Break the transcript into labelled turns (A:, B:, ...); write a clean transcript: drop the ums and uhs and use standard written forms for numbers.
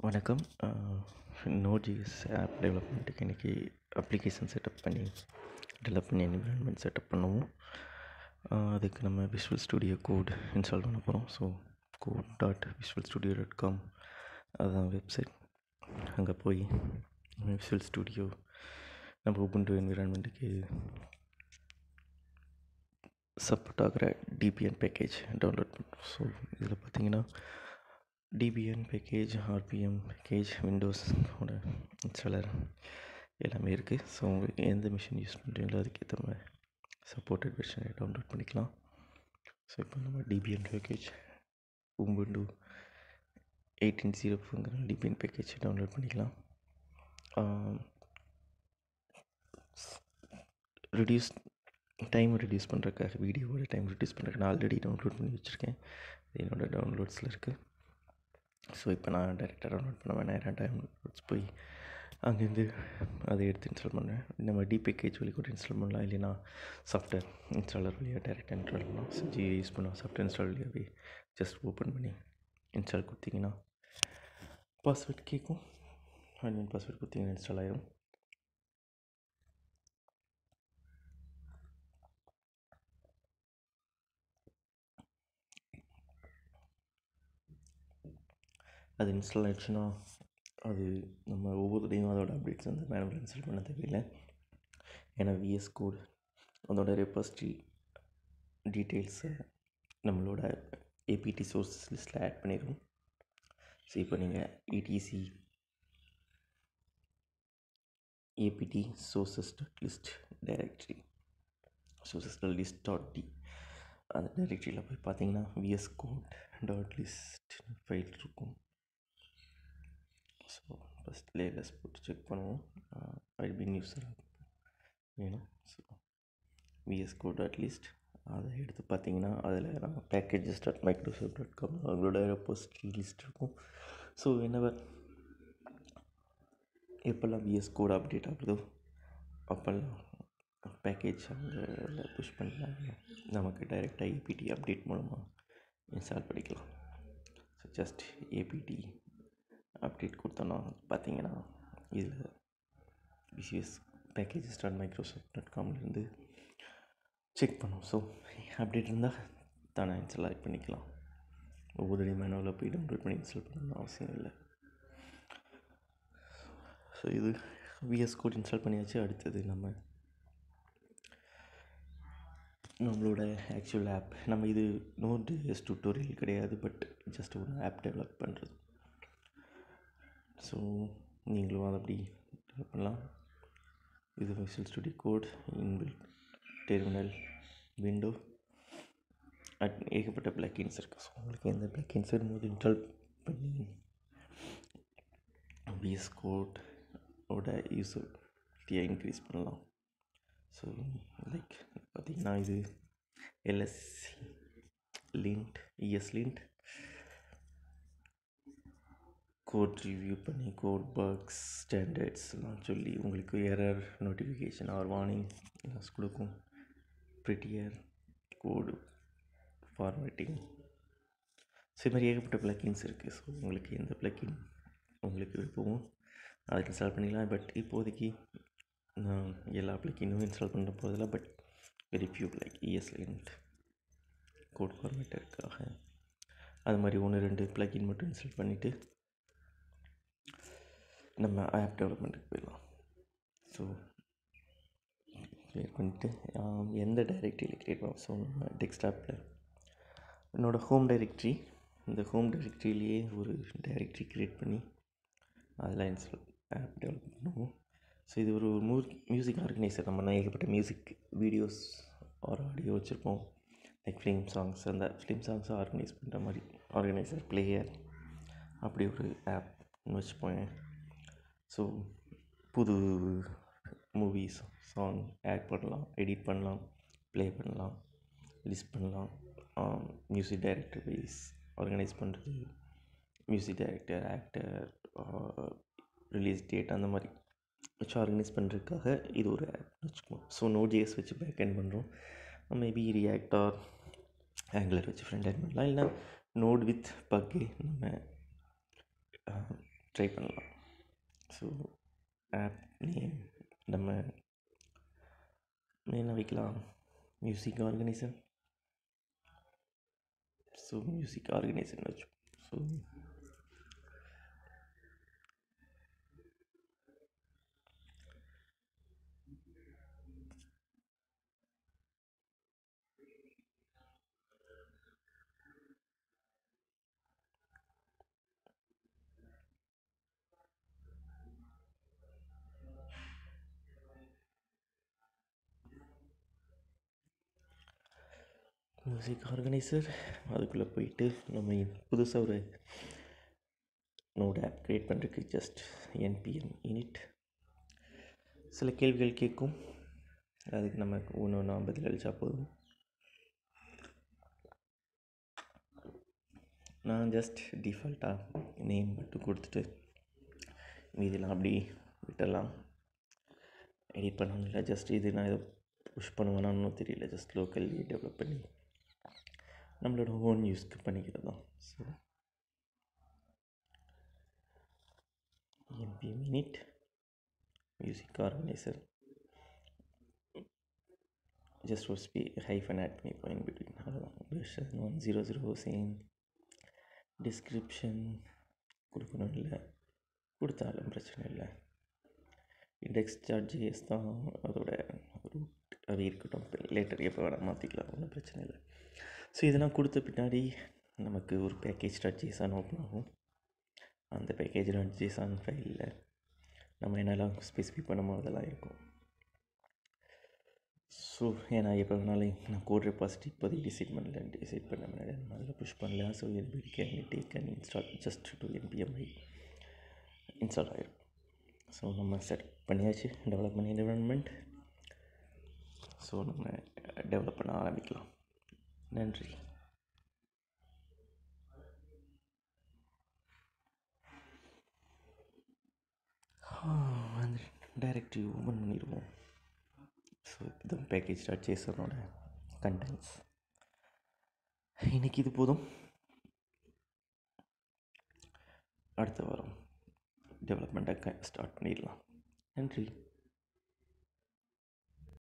A: வணக்கம். Node.js app டெவலப்மெண்ட்டுக்கு இன்றைக்கி application setup பண்ணி டெவலப் பண்ணி என்விரான்மெண்ட் செட்டப் பண்ணுவோம். அதுக்கு நம்ம விஷுவல் ஸ்டுடியோ கோட் இன்ஸ்டால் பண்ண போகிறோம். ஸோ code.visualstudio.com அதுதான் வெப்சைட். அங்கே போய் விஷுவல் ஸ்டுடியோ நம்ம Ubuntu என்விரான்மெண்ட்டுக்கு சப்போர்ட் ஆகிற Debian பேக்கேஜ் டவுன்லோட் பண்ணுறோம். ஸோ இதில் பார்த்தீங்கன்னா Debian பேக்கேஜ், RPM பேக்கேஜ், விண்டோஸோட இன்ஸ்டாலர் எல்லாமே இருக்குது. ஸோ உங்களுக்கு எந்த மிஷின் யூஸ் பண்ணுறீங்களோ அதுக்கேற்ற மாதிரி சப்போர்ட்டட் வெர்ஷனை டவுன்லோட் பண்ணிக்கலாம். ஸோ இப்போ நம்ம Debian package Ubuntu 18.04ங்கிற Debian package download பண்ணிக்கலாம். டைம் ரெடியூஸ் பண்ணுறதுக்காக, வீடியோவோட டைம் ரெடியூஸ் பண்ணுறதுக்கு நான் ஆல்ரெடி டவுன்லோட் பண்ணி வச்சுருக்கேன். என்னோடய டவுன்லோட்ஸில் இருக்குது. ஸோ இப்போ நான் டைரெக்டாக டவுன்லோட் பண்ண வேணாம், டவுன்லோட்ஸ் போய் அங்கேருந்து அதை எடுத்து இன்ஸ்டால் பண்ணுறேன். நம்ம dpkg வழி கூட இன்ஸ்டால் பண்ணலாம், இல்லைனா சாஃப்ட்வேர் இன்ஸ்டாலர் வழியாக டேரெக்டாக இன்ஸ்டால் பண்ணலாம். ஜி யூஸ் பண்ணுவோம். சாஃப்ட்வேர் இன்ஸ்டால் வழியாகவே ஜஸ்ட் ஓப்பன் பண்ணி இன்ஸ்டால் கொடுத்தீங்கன்னா பாஸ்வேர்ட் கேட்கும். அட்மின் பாஸ்வேர்ட் கொடுத்தீங்கன்னா இன்ஸ்டால் ஆகிடும். அது இன்ஸ்டால் ஆகிடுச்சுன்னா அது நம்ம ஒவ்வொரு டைமும் அதோட அப்டேட்ஸ் வந்து மேனுவல் இன்ஸ்டால் பண்ண தேவையில்லை. ஏன்னா VSCode அதோட ரெபாசிட்டரி டீட்டெயில்ஸை நம்மளோட APT சோர்ஸ் லிஸ்ட்டில் ஆட் பண்ணிடுவோம். ஸோ இப்போ நீங்கள் etc apt sources.list directory sources.list.d அந்த டைரக்டரியில் போய் பார்த்தீங்கன்னா VSCode.list ஃபைல் இருக்கும். ஸோ ஃபஸ்ட் லேயர்ஸ் போட்டு செக் பண்ணுவோம். அட்மின் யூஸர் வேணும். ஸோ VSCode.list அதை எடுத்து பார்த்தீங்கன்னா அதில் நம்ம packages.microsoft.com அவங்களோட ரெபாசிட்டரி லிஸ்ட் இருக்கும். ஸோ எப்போல்லாம் VSCode அப்டேட் ஆகுதோ அப்போல்லாம் பேக்கேஜ் அங்கே புஷ் பண்ணலாம். நமக்கு டைரெக்டாக APT அப்டேட் மூலமாக இன்ஸ்டால் பண்ணிக்கலாம். ஸோ ஜஸ்ட் APT அப்டேட் கொடுத்தோன்னா பார்த்தீங்கன்னா இதில் packages.microsoft.comலேருந்து செக் பண்ணும். ஸோ அப்டேட் இருந்தால் தானே இன்ஸ்டால் பண்ணிக்கலாம். ஒவ்வொரு மேனுவலில் போய் டவுன்லோட் பண்ணி இன்ஸ்டால் பண்ணணும்னு அவசியம் இல்லை. ஸோ இது VSCode இன்ஸ்டால் பண்ணியாச்சு. அடுத்தது நம்மளோட ஆக்சுவல் ஆப், நம்ம இது Node.js டியூட்டோரியல் கிடையாது, பட் ஜஸ்ட் ஒரு ஆப் டெவலப் பண்ணுறது. ஸோ நீங்களும் அதை அப்படி டெவலப் பண்ணலாம். இது visual studio code, inbuilt terminal, window, ஏகப்பட்ட பிளக்கின்ஸ் இருக்குது. ஸோ உங்களுக்கு எந்த பிளக்கின்ஸ் வரும்போது இன்ஸ்டால் பண்ணி VSCode-ஓட யூஸபிலிட்டியை இன்க்ரீஸ் பண்ணலாம். ஸோ லைக் பார்த்திங்கன்னா இது ESLint கோட் ரிவ்யூ பண்ணி கோட் பக்ஸ் ஸ்டாண்டர்ட்ஸ்லாம் சொல்லி உங்களுக்கு எரர் நோட்டிஃபிகேஷன் ஆர் வார்னிங் கொடுக்கும். ப்ரிட்டியர் கோடு ஃபார்மேட்டிங், ஸோ இது மாதிரி ஏகப்பட்ட பிளக்கின்ஸ் இருக்குது. ஸோ உங்களுக்கு எந்த பிளக்கின் உங்களுக்கு விருப்பமோ அதை இன்ஸ்டால் பண்ணிக்கலாம். பட் இப்போதைக்கு நான் எல்லா பிளக்கினும் இன்ஸ்டால் பண்ண போதில்லை, but very few like ESLint code ஃபார்மேட்டருக்காக அது மாதிரி 1-2 பிளக்கின் மட்டும் இன்ஸ்டால் பண்ணிவிட்டு நம்ம ஆப் டெவலப்மெண்ட்டுக்கு போயிடலாம். ஸோ க்ரியேட் பண்ணிவிட்டு எந்த டைரக்டரியில் க்ரியேட் பண்ணுவோம். ஸோ நம்ம டெஸ்க்டாப்பில் என்னோடய ஹோம் டைரக்டரி, இந்த ஹோம் டைரக்டரியிலேயே ஒரு டைரக்டரி க்ரியேட் பண்ணி அதில் இன்ஸ்டால் ஆப் டெவலப் பண்ணுவோம். ஸோ இது ஒரு மியூசிக் ஆர்கனைசர். நம்ம ஏகப்பட்ட மியூசிக் வீடியோஸ் ஒரு ஆடியோ வச்சுருப்போம், லைக் ஃபிலிம் சாங்ஸ். அந்த ஃபிலிம் சாங்ஸை ஆர்கனைஸ் பண்ணுற மாதிரி ஆர்கனைசர், பிளேயர், அப்படி ஒரு ஆப் வச்சுப்போங்க. ஸோ புது மூவிஸ் சாங் ஆட் பண்ணலாம், எடிட் பண்ணலாம், ப்ளே பண்ணலாம், லிஸ்ட் பண்ணலாம். மியூசிக் டைரக்டர் வைஸ் ஆர்கனைஸ் பண்ணுறது, music director, actor, release date அந்த மாதிரி வச்சு ஆர்கனைஸ் பண்ணுறதுக்காக இது ஒரு ஆப் வச்சுக்குவோம். ஸோ Node.js வச்சு பேக் எண்ட் பண்ணுறோம். மேபி React ஆர் ஆங்குலர் வச்சு ஃப்ரண்ட் எண்ட் பண்ணலாம். இல்லை நோட் வித் பக்கே நம்ம ட்ரை பண்ணலாம். ஸோ ஆப் நேம் நம்ம என்ன வைக்கலாம்? Music organiser. ஸோ மியூசிக் ஆர்கனைசர்னு வச்சோம். ஸோ மியூசிக் ஆர்கனைசர் அதுக்குள்ளே போயிட்டு நம்ம புதுசாக ஒரு நோட் ஆப் க்ரியேட் பண்ணுறதுக்கு ஜஸ்ட் npm init சில கேள்விகள் கேட்கும். அதுக்கு நம்ம ஒன்று பதில் அளித்தா போதும். நான் ஜஸ்ட் டிஃபால்ட்டாக நேம் மட்டும் கொடுத்துட்டு மீதிலாம் அப்படி விட்டுடலாம். எடிட் பண்ணணும் இல்லை. ஜஸ்ட் இது நான் இதை புஷ் பண்ணுவேனான்னு தெரியல. ஜஸ்ட் லோக்கல்லி டெவலப் பண்ணி நம்மளோட ஓன் யூஸ்க்கு பண்ணிக்கிறது தான். So npm init music organiser just ஒரு ஹைஃபன் ஆட் பண்ணி பாயிண்ட் பிட்வீன் அவ்வளோதான். Version 1.0.0 same. டிஸ்கிரிப்ஷன் கொடுக்கணும் இல்லை, கொடுத்தாலும் பிரச்சனை இல்லை. index.js தான் அதோட ரூட், அது இருக்கட்டும். லேட்டர் எப்போ வேணால் மாற்றிக்கலாம், ஒன்றும் பிரச்சனை இல்லை. ஸோ இதெல்லாம் கொடுத்த பின்னாடி நமக்கு ஒரு package.json ஓப்பன் ஆகும். அந்த package.json ஃபைலில் நம்ம என்னெல்லாம் ஸ்பெசிஃபை பண்ணமோ அதெல்லாம் இருக்கும். ஸோ ஏன்னா எப்போ வேணாலும் நான் கோட் ரெபாசிட்டரி இப்போதைக்கு டிசைட் பண்ண முன்னாடி அதில் புஷ் பண்ணல. So everybody can take and install just to npm install ஆகிடும். ஸோ நம்ம செட் பண்ணியாச்சு டெவலப்மெண்ட் என்விரான்மெண்ட். ஸோ நம்ம டெவலப் பண்ண ஆரம்பிக்கலாம். நன்றி. அந்த டைரக்டரி ஓப்பன் பண்ணிடுவோம். ஸோ இப்போ package.jsonோட கண்டென்ட்ஸ் இன்றைக்கி இது போதும். அடுத்த வாரம் டெவலப்மெண்ட்டை ஸ்டார்ட் பண்ணிடலாம். நன்றி.